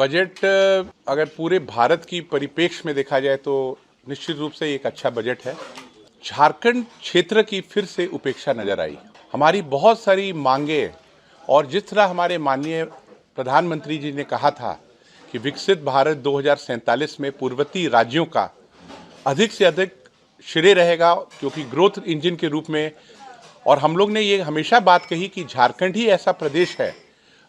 Budget अगर पूरे भारत की परिप्रेक्ष्य में देखा जाए तो निश्चित रूप से एक अच्छा बजट है। झारखंड क्षेत्र की फिर से उपेक्षा नजर आई। हमारी बहुत सारी मांगे और जिस तरह हमारे माननीय प्रधानमंत्री जी ने कहा था कि विकसित भारत 2047 में पूर्ववर्ती राज्यों का अधिक से अधिक श्रेय रहेगा, क्योंकि ग्रोथ इंजन के रूप में। और हम लोग ने ये हमेशा बात कही कि झारखंड ही ऐसा प्रदेश है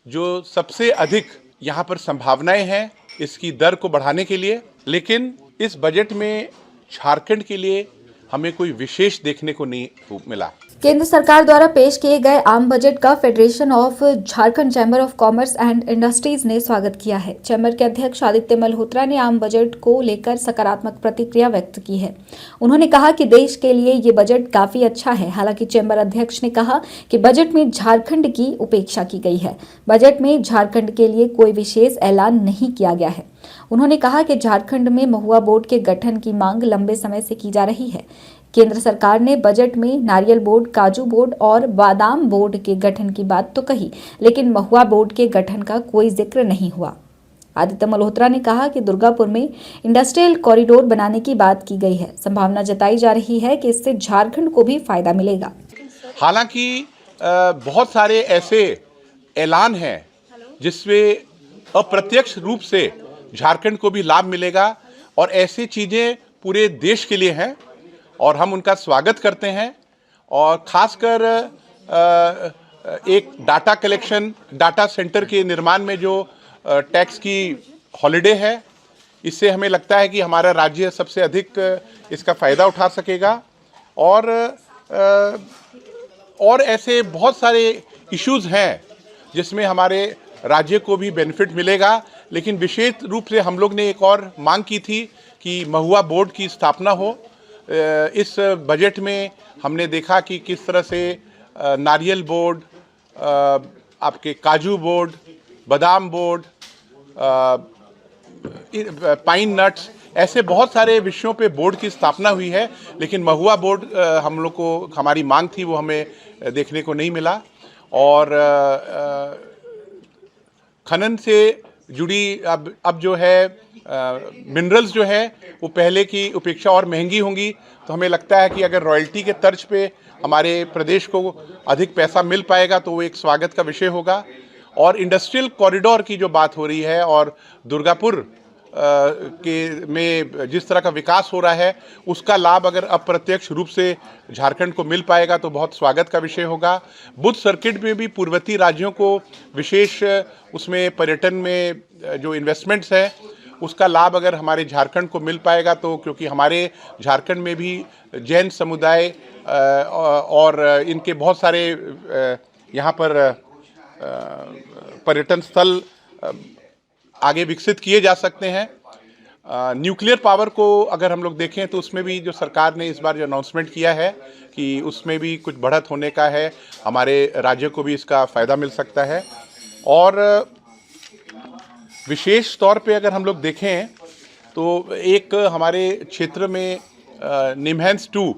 जो सबसे अधिक यहाँ पर संभावनाएं हैं इसकी दर को बढ़ाने के लिए। लेकिन इस बजट में झारखंड के लिए हमें कोई विशेष देखने को नहीं मिला। केंद्र सरकार द्वारा पेश किए गए आम बजट का federation of Jharkhand chamber of commerce and industries ने स्वागत किया है। चैम्बर के अध्यक्ष आदित्य मल्होत्रा ने आम बजट को लेकर सकारात्मक प्रतिक्रिया व्यक्त की है। उन्होंने कहा कि देश के लिए ये बजट काफी अच्छा है। हालांकि चैम्बर अध्यक्ष ने कहा कि बजट में झारखंड की उपेक्षा की गई है। बजट में झारखंड के लिए कोई विशेष ऐलान नहीं किया गया है। उन्होंने कहा कि झारखंड में महुआ बोर्ड के गठन की मांग लंबे समय से की जा रही है। केंद्र सरकार ने बजट में नारियल बोर्ड, काजू बोर्ड और बादाम बोर्ड के गठन की बात तो कही, लेकिन महुआ बोर्ड के गठन का कोई जिक्र नहीं हुआ। आदित्य मल्होत्रा ने कहा कि दुर्गापुर में इंडस्ट्रियल कॉरिडोर बनाने की बात की गई है। संभावना जताई जा रही है कि इससे झारखंड को भी फायदा मिलेगा। हालांकि बहुत सारे ऐसे ऐलान हैं जिसमें अप्रत्यक्ष रूप से झारखंड को भी लाभ मिलेगा, और ऐसी चीजें पूरे देश के लिए हैं और हम उनका स्वागत करते हैं। और खासकर एक डाटा कलेक्शन, डाटा सेंटर के निर्माण में जो टैक्स की हॉलिडे है, इससे हमें लगता है कि हमारा राज्य सबसे अधिक इसका फ़ायदा उठा सकेगा। और ऐसे बहुत सारे इश्यूज़ हैं जिसमें हमारे राज्य को भी बेनिफिट मिलेगा। लेकिन विशेष रूप से हम लोग ने एक और मांग की थी कि महुआ बोर्ड की स्थापना हो। इस बजट में हमने देखा कि किस तरह से नारियल बोर्ड, आपके काजू बोर्ड, बादाम बोर्ड, पाइन नट्स, ऐसे बहुत सारे विषयों पे बोर्ड की स्थापना हुई है। लेकिन महुआ बोर्ड हम लोग को, हमारी मांग थी, वो हमें देखने को नहीं मिला। और खनन से जुड़ी अब जो है मिनरल्स जो है वो पहले की उपेक्षा और महंगी होंगी। तो हमें लगता है कि अगर रॉयल्टी के तर्ज पे हमारे प्रदेश को अधिक पैसा मिल पाएगा तो वो एक स्वागत का विषय होगा। और इंडस्ट्रियल कॉरिडोर की जो बात हो रही है और दुर्गापुर में जिस तरह का विकास हो रहा है, उसका लाभ अगर अप्रत्यक्ष रूप से झारखंड को मिल पाएगा तो बहुत स्वागत का विषय होगा। बुद्ध सर्किट में भी पूर्ववर्ती राज्यों को विशेष उसमें पर्यटन में जो इन्वेस्टमेंट्स है उसका लाभ अगर हमारे झारखंड को मिल पाएगा तो, क्योंकि हमारे झारखंड में भी जैन समुदाय और इनके बहुत सारे यहाँ पर पर्यटन स्थल आगे विकसित किए जा सकते हैं। न्यूक्लियर पावर को अगर हम लोग देखें तो उसमें भी जो सरकार ने इस बार जो अनाउंसमेंट किया है कि उसमें भी कुछ बढ़त होने का है, हमारे राज्य को भी इसका फ़ायदा मिल सकता है। और विशेष तौर पे अगर हम लोग देखें तो एक हमारे क्षेत्र में निमहैंस 2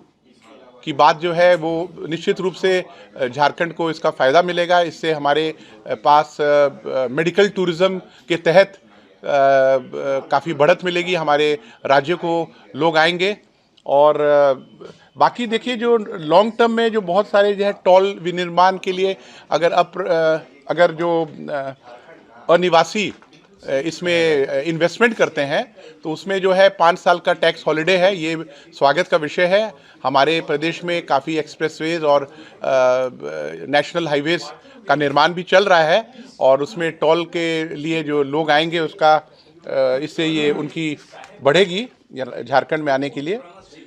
की बात जो है वो निश्चित रूप से झारखंड को इसका फ़ायदा मिलेगा। इससे हमारे पास मेडिकल टूरिज़्म के तहत काफ़ी बढ़त मिलेगी, हमारे राज्य को लोग आएंगे। और बाकी देखिए जो लॉन्ग टर्म में जो बहुत सारे जो है टॉल विनिर्माण के लिए अगर जो अनिवासी इसमें इन्वेस्टमेंट करते हैं तो उसमें जो है 5 साल का टैक्स हॉलिडे है, ये स्वागत का विषय है। हमारे प्रदेश में काफ़ी एक्सप्रेसवेज और नेशनल हाईवेज का निर्माण भी चल रहा है और उसमें टोल के लिए जो लोग आएंगे उसका इससे ये उनकी बढ़ेगी झारखंड में आने के लिए।